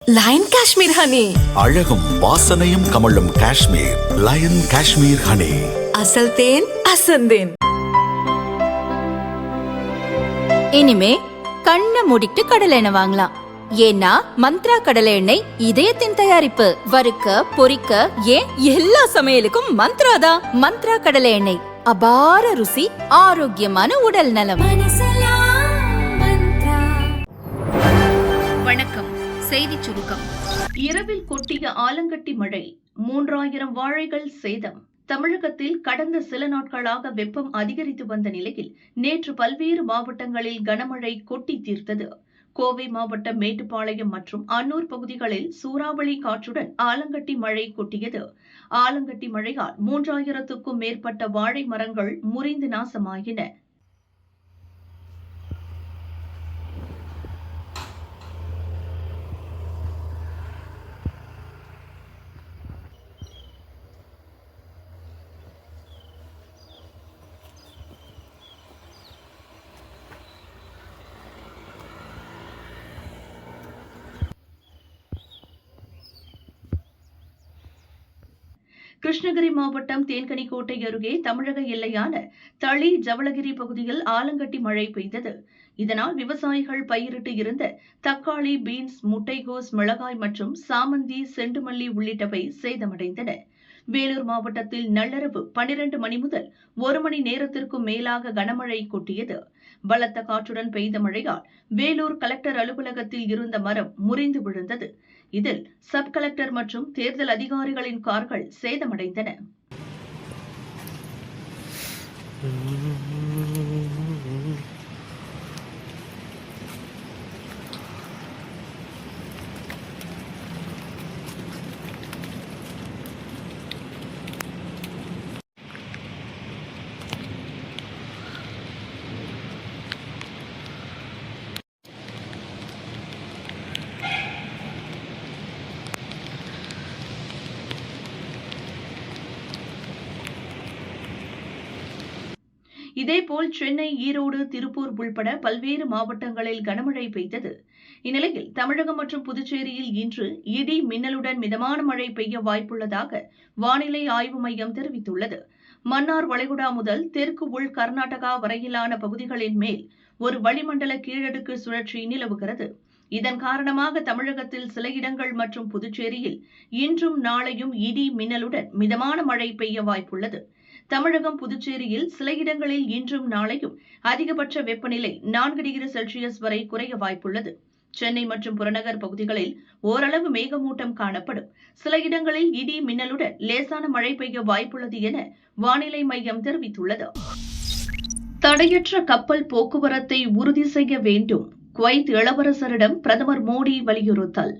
Line Kashmir honey. அழகும் வாசனையும் கமழும் காஷ்மீர் லயன் காஷ்மீர் ஹனி. அசல் தேன் அசந்தேன். இனிமே கண்ணை மூடிட்டு கடலை எண்ணெய் வாங்கலாம். ஏன்னா மந்த்ரா கடலை எண்ணெய் இதயத்தின் தயாரிப்பு. வறுக்க பொரிக்க ஏன் எல்லா சமையலுக்கும் மந்த்ரா தான். மந்த்ரா கடலை எண்ணெய், அபார ருசி, ஆரோக்கியமான உடல் நலம். வணக்கம். செய்தி சுருக்கம். இரவில் கொட்டிய ஆலங்கட்டி மழை, 3000 வாழைகள் சேதம். தமிழகத்தில் கடந்த சில நாட்களாக வெப்பம் அதிகரித்து வந்த நிலையில் நேற்று பல்வேறு மாவட்டங்களில் கனமழை கொட்டி தீர்த்தது. கோவை மாவட்டம் மேட்டுப்பாளையம் மற்றும் அன்னூர் பகுதிகளில் சூறாவளி காற்றுடன் ஆலங்கட்டி மழை கொட்டியது. ஆலங்கட்டி மழையால் 3000க்கும் மேற்பட்ட வாழை மரங்கள் முறிந்து நாசமாயின. கிருஷ்ணகிரி மாவட்டம் தேன்கனிக்கோட்டை அருகே தமிழக எல்லையான தளி ஜவளகிரி பகுதியில் ஆலங்கட்டி மழை பெய்தது. இதனால் விவசாயிகள் பயிரிட்டு இருந்த தக்காளி, பீன்ஸ், முட்டைகோஸ், மிளகாய் மற்றும் சாமந்தி, செண்டுமல்லி உள்ளிட்டவை சேதமடைந்தன. வேலூர் மாவட்டத்தில் நள்ளிரவு 12 மணி முதல் 1 மணி நேரத்திற்கும் மேலாக கனமழை கொட்டியது. பலத்த காற்றுடன் பெய்த மழையால் வேலூர் கலெக்டர் அலுவலகத்தில் இருந்த மரம் முறிந்து விழுந்தது. இதில் சப் கலெக்டர் மற்றும் தேர்தல் அதிகாரிகளின் கார்கள் சேதமடைந்தன. இதேபோல் சென்னை, ஈரோடு, திருப்பூர் உள்பட பல்வேறு மாவட்டங்களில் கனமழை பெய்தது. இந்நிலையில் தமிழகம் மற்றும் புதுச்சேரியில் இன்று இடி மின்னலுடன் மிதமான மழை பெய்ய வாய்ப்புள்ளதாக வானிலை ஆய்வு மையம் தெரிவித்துள்ளது. மன்னார் வளைகுடா முதல் தெற்கு உள் கர்நாடகா வரையிலான பகுதிகளின் மேல் ஒரு வளிமண்டல கீழடுக்கு சுழற்சி நிலவுகிறது. இதன் காரணமாக தமிழகத்தில் சில இடங்கள் மற்றும் புதுச்சேரியில் இன்றும் நாளையும் இடி மின்னலுடன் மிதமான மழை பெய்ய வாய்ப்புள்ளது. தமிழகம், புதுச்சேரியில் சில இடங்களில் இன்றும் நாளையும் அதிகபட்ச வெப்பநிலை 4 டிகிரி செல்சியஸ் வரை குறைய வாய்ப்புள்ளது. சென்னை மற்றும் புறநகர் பகுதிகளில் ஓரளவு மேகமூட்டம் காணப்படும். சில இடங்களில் இடி மின்னலுடன் லேசான மழை பெய்ய வாய்ப்புள்ளது என வானிலை மையம் தெரிவித்துள்ளது. தடையற்ற கப்பல் போக்குவரத்தை உறுதி செய்ய வேண்டும், குவைத் இளவரசரிடம் பிரதமர் மோடி வலியுறுத்தல்.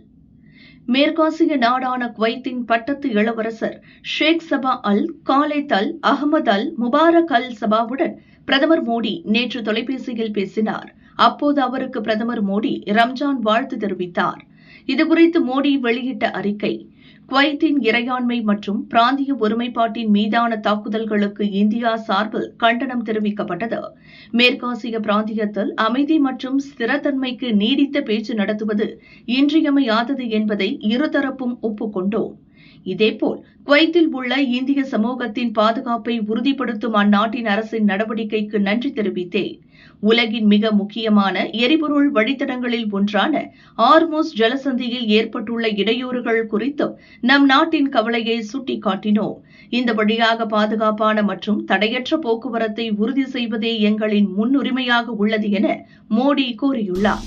மேற்காசிய நாடான குவைத்தின் பட்டத்து இளவரசர் ஷேக் சபா அல் காலேத் அல் அஹமது அல் முபாரக் அல் சபாவுடன் பிரதமர் மோடி நேற்று தொலைபேசியில் பேசினார். அப்போது அவருக்கு பிரதமர் மோடி ரம்ஜான் வாழ்த்து தெரிவித்தார். இதுகுறித்து மோடி வெளியிட்ட அறிக்கை: குவைத்தின் இறையாண்மை மற்றும் பிராந்திய ஒருமைப்பாட்டின் மீதான தாக்குதல்களுக்கு இந்தியா சார்பில் கண்டனம் தெரிவிக்கப்பட்டது. மேற்காசிய பிராந்தியத்தில் அமைதி மற்றும் ஸ்திரத்தன்மைக்கு நீடித்த பேச்சு நடத்துவது இன்றியமையாதது என்பதை இருதரப்பும் ஒப்புக்கொண்டோம். இதேபோல் குவைத்தில் உள்ள இந்திய சமூகத்தின் பாதுகாப்பை உறுதிப்படுத்தும் அந்நாட்டின் அரசின் நடவடிக்கைக்கு நன்றி தெரிவித்தேன். உலகின் மிக முக்கியமான எரிபொருள் வழித்தடங்களில் ஒன்றான ஹார்முஸ் ஜலசந்தியில் ஏற்பட்டுள்ள இடையூறுகள் குறித்தும் நம் நாட்டின் கவலையை சுட்டிக்காட்டினோம். இந்த வழியாக பாதுகாப்பான மற்றும் தடையற்ற போக்குவரத்தை உறுதி செய்வதே எங்களின் முன்னுரிமையாக உள்ளது என மோடி கூறியுள்ளார்.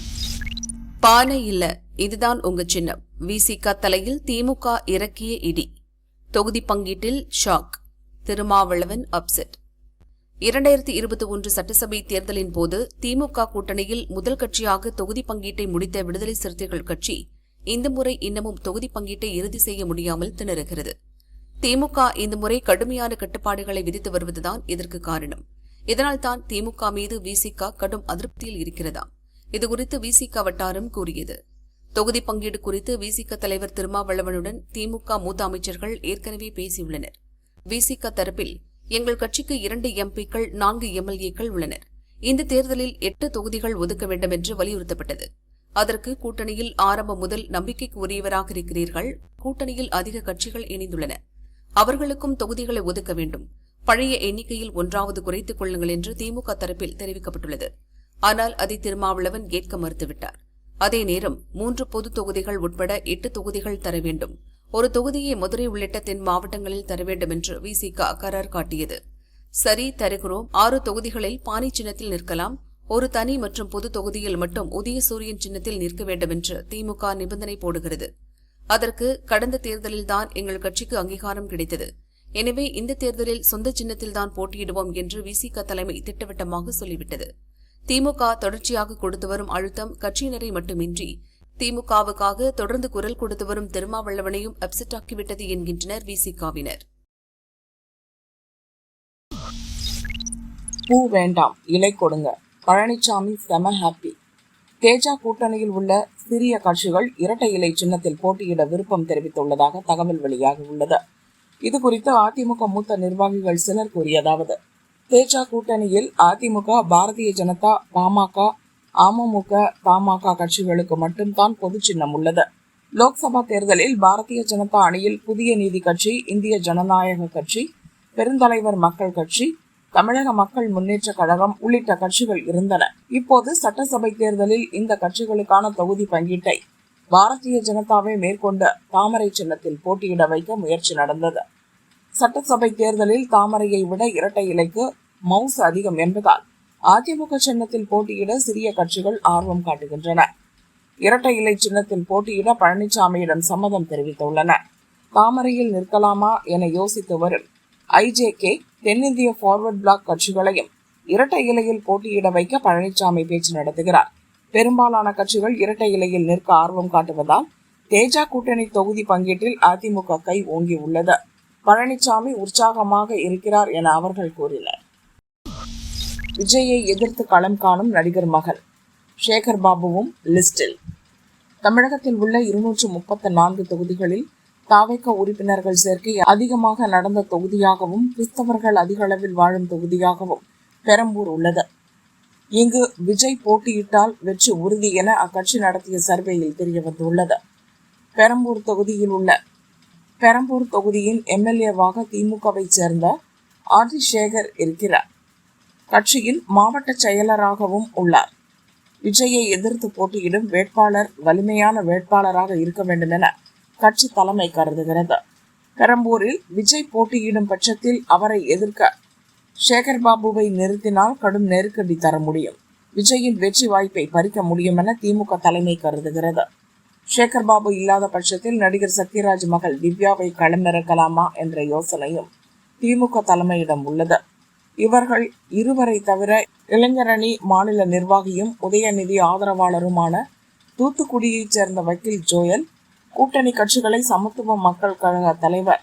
பானை இல்ல, இதுதான் உங்க சின்னம். விசிக தலையில் திமுக இறக்கிய இடி. தொகுதி பங்கீட்டில் ஷாக். திருமாவளவன் அப்செட். 2021 சட்டசபை தேர்தலின் போது திமுக கூட்டணியில் முதல் கட்சியாக தொகுதி பங்கீட்டை முடித்த விடுதலை சிறுத்தைகள் கட்சி இந்த முறை இன்னமும் தொகுதி பங்கீட்டை இறுதி செய்ய முடியாமல் திணறுகிறது. திமுக இந்த முறை கடுமையான கட்டுப்பாடுகளை விதித்து வருவதுதான் இதற்கு காரணம். இதனால்தான் திமுக மீது விசிக கடும் அதிருப்தியில் இருக்கிறதாம். இதுகுறித்து விசிக வட்டாரம் கூறியது. தொகுதி பங்கீடு குறித்து விசிக தலைவர் திருமாவளவனுடன் திமுக மூத்த அமைச்சர்கள் ஏற்கனவே பேசியுள்ளனர். விசிக தரப்பில் எங்கள் கட்சிக்கு 2 எம்பிக்கள், 4 எம்எல்ஏக்கள் உள்ளனர். இந்த தேர்தலில் 8 தொகுதிகள் ஒதுக்க வேண்டும் என்று வலியுறுத்தப்பட்டது. அதற்கு கூட்டணியில் ஆரம்பம் முதல் நம்பிக்கைக்கு உரியவராக இருக்கிறீர்கள். கூட்டணியில் அதிக கட்சிகள் இணைந்துள்ளன. அவர்களுக்கும் தொகுதிகளை ஒதுக்க வேண்டும். பழைய எண்ணிக்கையில் ஒன்றாவது குறைத்துக் கொள்ளுங்கள் என்று திமுக தரப்பில் தெரிவிக்கப்பட்டுள்ளது. ஆனால் அதை திருமாவளவன் ஏற்க மறுத்துவிட்டார். அதே நேரம் 3 பொது தொகுதிகள் உட்பட 8 தொகுதிகள் தர வேண்டும். ஒரு தொகுதியை மதுரை உள்ளிட்ட தென் மாவட்டங்களில் தர வேண்டும் என்று விசிக கரார் காட்டியது. சரி, தருகிறோம். 6 தொகுதிகளில் பானை சின்னத்தில் நிற்கலாம். ஒரு தனி மற்றும் பொது தொகுதியில் மட்டும் உதயசூரியன் சின்னத்தில் நிற்க வேண்டும் என்று திமுக நிபந்தனை போடுகிறது. அதற்கு கடந்த தேர்தலில்தான் எங்கள் கட்சிக்கு அங்கீகாரம் கிடைத்தது. எனவே இந்த தேர்தலில் சொந்த சின்னத்தில்தான் போட்டியிடுவோம் என்று விசிக தலைமை திட்டவட்டமாக சொல்லிவிட்டது. திமுக தொடர்ச்சியாக கொடுத்து வரும் அழுத்தம் கட்சியினரை மட்டுமின்றி திமுகவுக்காக தொடர்ந்து குரல் கொடுத்து வரும் திருமாவளவனையும் அப்செட் ஆக்கிவிட்டது என்கின்றனர் விசிகவினர். பூ வேண்டாம், இலை கொடுங்க. பழனிசாமி செம ஹாப்பி. தேஜா கூட்டணியில் உள்ள சிறிய கட்சிகள் இரட்டை இலை சின்னத்தில் போட்டியிட விருப்பம் தெரிவித்துள்ளதாக தகவல் வெளியாகி உள்ளது. இதுகுறித்து அதிமுக மூத்த நிர்வாகிகள் சிலர் கூறியதாவது: தேஜா கூட்டணியில் அதிமுக, பாரதிய ஜனதா, பாமக, அமமுக, தமாக கட்சிகளுக்கு மட்டும்தான் பொது சின்னம் உள்ளது. லோக்சபா தேர்தலில் பாரதிய ஜனதா அணியில் புதிய நீதி கட்சி, இந்திய ஜனநாயக கட்சி, பெருந்தலைவர் மக்கள் கட்சி, தமிழக மக்கள் முன்னேற்ற கழகம் உள்ளிட்ட கட்சிகள் இருந்தன. இப்போது சட்டசபை தேர்தலில் இந்த கட்சிகளுக்கான தொகுதி பங்கீட்டை பாரதிய ஜனதாவை மேற்கொண்ட தாமரை சின்னத்தில் போட்டியிட வைக்க முயற்சி நடந்தது. சட்டசபை தேர்தலில் தாமரையை விட இரட்டை இலைக்கு மவுசு அதிகம் என்பதால் அதிமுக சின்னத்தில் போட்டியிட சிறிய கட்சிகள் ஆர்வம் காட்டுகின்றன. இரட்டை இலை சின்னத்தில் போட்டியிட பழனிசாமியிடம் சம்மதம் தெரிவித்துள்ளன. தாமரையில் நிற்கலாமா என யோசித்து வரும் ஐஜேகே, தென்னிந்திய ஃபார்வர்ட் பிளாக் கட்சிகளையும் இரட்டை இலையில் போட்டியிட வைக்க பழனிசாமி பேச்சு நடத்துகிறார். பெரும்பாலான கட்சிகள் இரட்டை இலையில் நிற்க ஆர்வம் காட்டுவதால் தேஜா கூட்டணி தொகுதி பங்கீட்டில் அதிமுக கை ஓங்கி உள்ளது. பழனிசாமி உற்சாகமாக இருக்கிறார் என அவர்கள் கூறினர். விஜயை எதிர்த்து களம் காணும் நடிகர் மகன் சேகர் பாபுவும் லிஸ்டில். தமிழகத்தில் உள்ள 234 தொகுதிகளில் தாவேக உறுப்பினர்கள் சேர்க்கை அதிகமாக நடந்த தொகுதியாகவும் கிறிஸ்தவர்கள் அதிக அளவில் வாழும் தொகுதியாகவும் பெரம்பூர் உள்ளது. இங்கு விஜய் போட்டியிட்டால் வெற்றி உறுதி என அக்கட்சி நடத்திய சர்வேயில் தெரியவந்துள்ளது. பெரம்பூர் தொகுதியின் எம்எல்ஏவாக திமுகவை சேர்ந்த ஆர் டி சேகர் இருக்கிறார். கட்சியின் மாவட்ட செயலராகவும் உள்ளார். விஜயை எதிர்த்து போட்டியிடும் வேட்பாளர் வலிமையான வேட்பாளராக இருக்க வேண்டும் என கட்சி தலைமை கருதுகிறது. பெரம்பூரில் விஜய் போட்டியிடும் பட்சத்தில் அவரை எதிர்க்க சேகர் பாபுவை நிறுத்தினால் கடும் நெருக்கடி தர முடியும். விஜயின் வெற்றி வாய்ப்பை பறிக்க முடியும் என திமுக தலைமை கருதுகிறது. சேகர் பாபு இல்லாத பட்சத்தில் நடிகர் சத்யராஜ் மகள் திவ்யாவை களமிறக்கலாமா என்ற யோசனையும் திமுக தலைமையிடம் உள்ளது. இவர்கள் இருவரை தவிர இளைஞரணி மாநில நிர்வாகியும் உதயநிதி ஆதரவாளருமான தூத்துக்குடியைச் சேர்ந்த வக்கீல் ஜோயல், கூட்டணி கட்சிகளை சமத்துவ மக்கள் கழக தலைவர்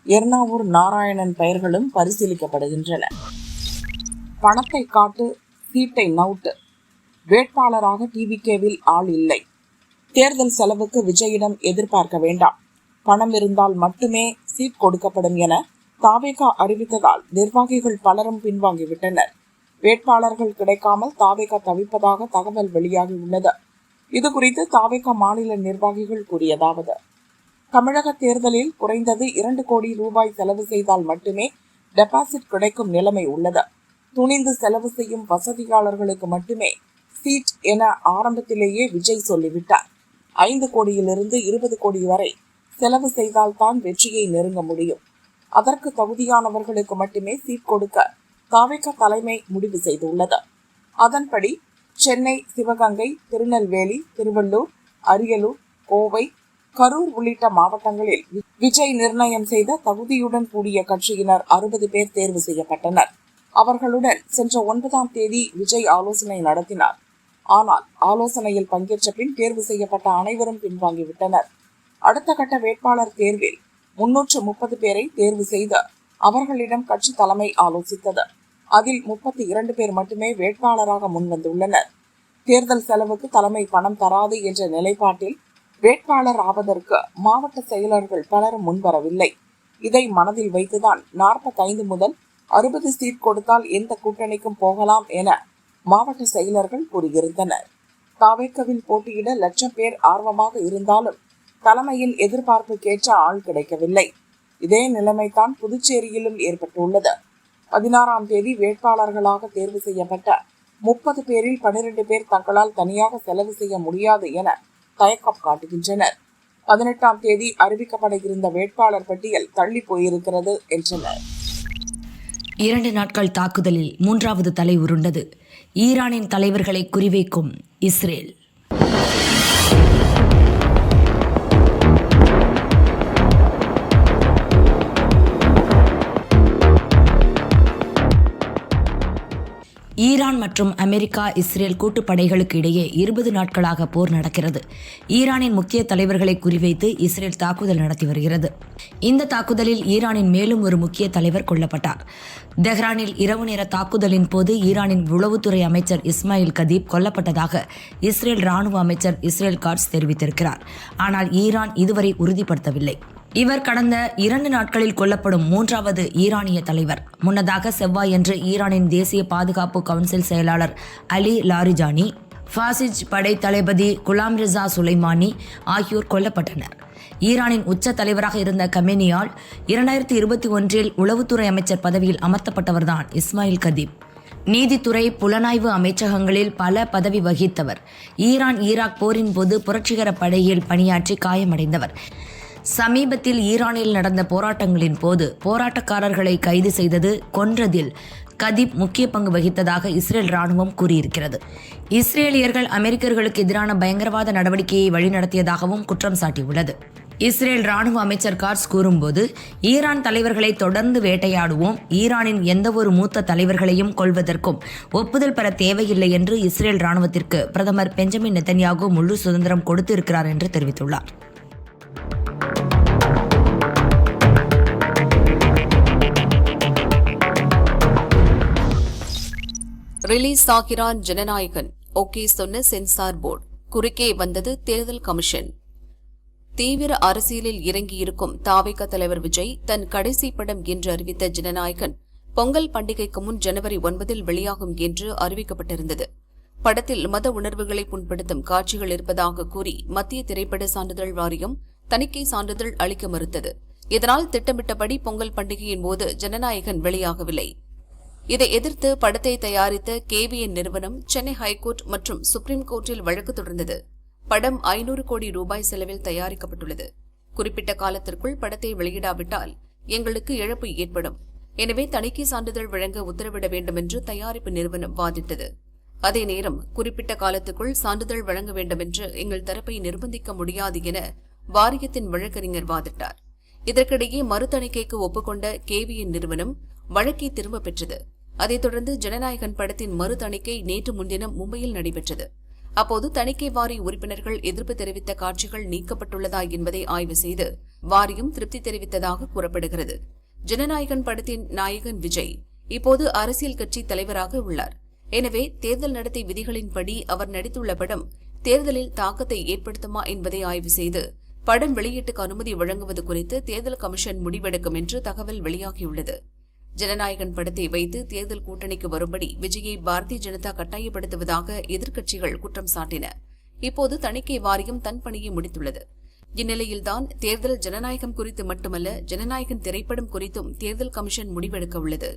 எர்ணாவூர் நாராயணன் பெயர்களும் பரிசீலிக்கப்படுகின்றன. பணத்தை காட்டு, சீட்டை நவுட்டு. வேட்பாளராக டிவிகேவில் ஆள் இல்லை. தேர்தல் செலவுக்கு விஜயிடம் எதிர்பார்க்க வேண்டாம். பணம் இருந்தால் மட்டுமே சீட் கொடுக்கப்படும் என தாவேகா அறிவித்ததால் நிர்வாகிகள் பலரும் பின்வாங்கிவிட்டனர். வேட்பாளர்கள் கிடைக்காமல் தாவேகா தவிப்பதாக தகவல் வெளியாகியுள்ளது. இதுகுறித்து தாவேகா மாநில நிர்வாகிகள் கூறியதாவது: தமிழக தேர்தலில் குறைந்தது 2 கோடி ரூபாய் செலவு செய்தால் மட்டுமே டெபாசிட் கிடைக்கும் நிலைமை உள்ளது. துணிந்து செலவு செய்யும் வசதியாளர்களுக்கு மட்டுமே சீட் என ஆரம்பத்திலேயே விஜய் சொல்லிவிட்டார். 5 கோடியிலிருந்து 20 கோடி வரை செலவு செய்தால்தான் வெற்றியை நெருங்க முடியும். அதற்கு தகுதியானவர்களுக்கு மட்டுமே சீட் கொடுக்க தாவேகா தலைமை முடிவு செய்துள்ளது. அதன்படி சென்னை, சிவகங்கை, திருநெல்வேலி, திருவள்ளூர், அரியலூர், கோவை, கரூர் உள்ளிட்ட மாவட்டங்களில் விஜய் நிர்ணயம் செய்த தகுதியுடன் கூடிய கட்சியினர் 60 பேர் தேர்வு செய்யப்பட்டனர். அவர்களுடன் சென்ற 9ஆம் தேதி விஜய் ஆலோசனை நடத்தினார். ஆனால் ஆலோசனையில் பங்கேற்ற பின் தேர்வு செய்யப்பட்ட அனைவரும் பின்வாங்கிவிட்டனர். அடுத்த கட்ட வேட்பாளர் தேர்வில் 330 பேரை தேர்வு செய்து அவர்களிடம் கட்சி தலைமை ஆலோசித்தது. அதில் 32 பேர் மட்டுமே வேட்பாளராக முன்வந்துள்ளனர். தேர்தல் செலவுக்கு தலைமை பணம் தராது என்ற நிலைப்பாட்டில் வேட்பாளர் ஆவதற்கு மாவட்ட செயலர்கள் பலரும் முன்வரவில்லை. இதை மனதில் வைத்துதான் 45 முதல் 60 சீட் கொடுத்தால் எந்த கூட்டணிக்கும் போகலாம் என மாவட்ட செயலர்கள் கூறியிருந்தனர். தாவேக்கவில் போட்டியிட லட்சம் பேர் ஆர்வமாக இருந்தாலும் தலைமையின் எதிர்பார்ப்புக்கேற்ற ஆள் கிடைக்கவில்லை. இதே நிலைமைதான் புதுச்சேரியிலும் ஏற்பட்டுள்ளது. 16ஆம் தேதி வேட்பாளர்களாக தேர்வு செய்யப்பட்ட 30 பேரில் 12 பேர் தங்களால் தனியாக செலவு செய்ய முடியாது என தயக்கம் காட்டுகின்றனர். 18ஆம் தேதி அறிவிக்கப்பட இருந்த வேட்பாளர் பட்டியல் தள்ளி போயிருக்கிறது என்றனர். 2 நாட்கள் தாக்குதலில் 3வது தலை உருண்டது. ஈரானின் தலைவர்களை குறிவைக்கும் இஸ்ரேல். ஈரான் மற்றும் அமெரிக்கா இஸ்ரேல் கூட்டுப்படைகளுக்கு இடையே 20 நாட்களாக போர் நடக்கிறது. ஈரானின் முக்கிய தலைவர்களை குறிவைத்து இஸ்ரேல் தாக்குதல் நடத்தி வருகிறது. இந்த தாக்குதலில் ஈரானின் மேலும் ஒரு முக்கிய தலைவர் கொல்லப்பட்டார். தெஹ்ரானில் இரவு நேர தாக்குதலின் போது ஈரானின் உளவுத்துறை அமைச்சர் இஸ்மாயில் கதீப் கொல்லப்பட்டதாக இஸ்ரேல் ராணுவ அமைச்சர் இஸ்ரேல் காட்ஸ் தெரிவித்திருக்கிறார். ஆனால் ஈரான் இதுவரை உறுதிப்படுத்தவில்லை. இவர் கடந்த 2 நாட்களில் கொல்லப்படும் 3வது ஈரானிய தலைவர். முன்னதாக செவ்வாயன்று ஈரானின் தேசிய பாதுகாப்பு கவுன்சில் செயலாளர் அலி லாரிஜானி, ஃபாசிஜ் படை தளபதி குலாம் ரிசா சுலைமானி ஆகியோர் கொல்லப்பட்டனர். ஈரானின் உச்ச தலைவராக இருந்த கமேனியால் 2021 உளவுத்துறை அமைச்சர் பதவியில் அமர்த்தப்பட்டவர்தான் இஸ்மாயில் கதீப். நீதித்துறை, புலனாய்வு அமைச்சகங்களில் பல பதவி வகித்தவர். ஈரான் ஈராக் போரின் போது புரட்சிகர படையில் பணியாற்றி காயமடைந்தவர். சமீபத்தில் ஈரானில் நடந்த போராட்டங்களின் போது போராட்டக்காரர்களை கைது செய்தது, கொன்றதில் கதீப் முக்கிய பங்கு வகித்ததாக இஸ்ரேல் ராணுவம் கூறியிருக்கிறது. இஸ்ரேலியர்கள் அமெரிக்கர்களுக்கு எதிரான பயங்கரவாத நடவடிக்கையை வழிநடத்தியதாகவும் குற்றம் சாட்டியுள்ளது. இஸ்ரேல் ராணுவ அமைச்சர் காட்ஸ் கூறும்போது, ஈரான் தலைவர்களை தொடர்ந்து வேட்டையாடுவோம், ஈரானின் எந்தவொரு மூத்த தலைவர்களையும் கொல்வதற்கும் ஒப்புதல் பெற தேவையில்லை என்று இஸ்ரேல் ராணுவத்திற்கு பிரதமர் பெஞ்சமின் நெத்தன்யாகு முழு சுதந்திரம் கொடுத்து இருக்கிறார் என்று தெரிவித்துள்ளார். ரிலீஸ் ஆகிறான் ஜனநாயகன். ஓகே சொன்ன சென்சார் போர்டு. குறுக்கே வந்தது தேர்தல் கமிஷன். தீவிர அரசியலில் இறங்கியிருக்கும் தாவேக தலைவர் விஜய் தன் கடைசி படம் என்று அறிவித்த ஜனநாயகன் பொங்கல் பண்டிகைக்கு முன் ஜனவரி 9 வெளியாகும் என்று அறிவிக்கப்பட்டிருந்தது. படத்தில் மத உணர்வுகளை புண்படுத்தும் காட்சிகள் இருப்பதாக கூறி மத்திய திரைப்பட சான்றிதழ் வாரியம் தணிக்கை சான்றிதழ் அளிக்க மறுத்தது. இதனால் திட்டமிட்டபடி பொங்கல் பண்டிகையின் போது ஜனநாயகன் வெளியாகவில்லை. இதை எதிர்த்து படத்தை தயாரித்த KVN நிறுவனம் சென்னை ஹைகோர்ட் மற்றும் சுப்ரீம் கோர்ட்டில் வழக்கு தொடர்ந்தது. படம் 500 கோடி ரூபாய் செலவில் தயாரிக்கப்பட்டுள்ளது. குறிப்பிட்ட காலத்திற்குள் படத்தை வெளியிடாவிட்டால் எங்களுக்கு இழப்பு ஏற்படும். எனவே தணிக்கை சான்றிதழ் வழங்க உத்தரவிட வேண்டும் என்று தயாரிப்பு நிறுவனம் வாதிட்டது. அதே நேரம் குறிப்பிட்ட காலத்துக்குள் சான்றிதழ் வழங்க வேண்டும் என்று எங்கள் தரப்பை நிர்பந்திக்க முடியாது என வாரியத்தின் வழக்கறிஞர் வாதிட்டார். இதற்கிடையே மறு தணிக்கைக்கு ஒப்புக்கொண்ட KVN நிறுவனம் வழக்கை திரும்பப் பெற்றது. அதைத் தொடர்ந்து ஜனநாயகன் படத்தின் மறு தணிக்கை நேற்று முன்தினம் மும்பையில் நடைபெற்றது. அப்போது தணிக்கை வாரிய உறுப்பினர்கள் எதிர்ப்பு தெரிவித்த காட்சிகள் நீக்கப்பட்டுள்ளதா என்பதை ஆய்வு செய்து வாரியம் திருப்தி தெரிவித்ததாக கூறப்படுகிறது. ஜனநாயகன் படத்தின் நாயகன் விஜய் இப்போது அரசியல் கட்சி தலைவராக உள்ளார். எனவே தேர்தல் நடத்தை விதிகளின்படி அவர் நடித்துள்ள படம் தேர்தலில் தாக்கத்தை ஏற்படுத்துமா என்பதை ஆய்வு செய்து படம் வெளியீட்டுக்கு அனுமதி வழங்குவது குறித்து தேர்தல் கமிஷன் முடிவெடுக்கும் என்று தகவல் வெளியாகியுள்ளது. ஜனநாயகன் படத்தை வைத்து தேர்தல் கூட்டணிக்கு வரும்படி விஜயை பாரதிய ஜனதா கட்டாயப்படுத்துவதாக எதிர்க்கட்சிகள் குற்றம் சாட்டின. இப்போது தணிக்கை வாரியம் தன் பணியை முடித்துள்ளது. இந்நிலையில்தான் தேர்தல் ஜனநாயகம் குறித்து மட்டுமல்ல, ஜனநாயகன் திரைப்படம் குறித்தும் தேர்தல் கமிஷன் முடிவெடுக்க உள்ளது.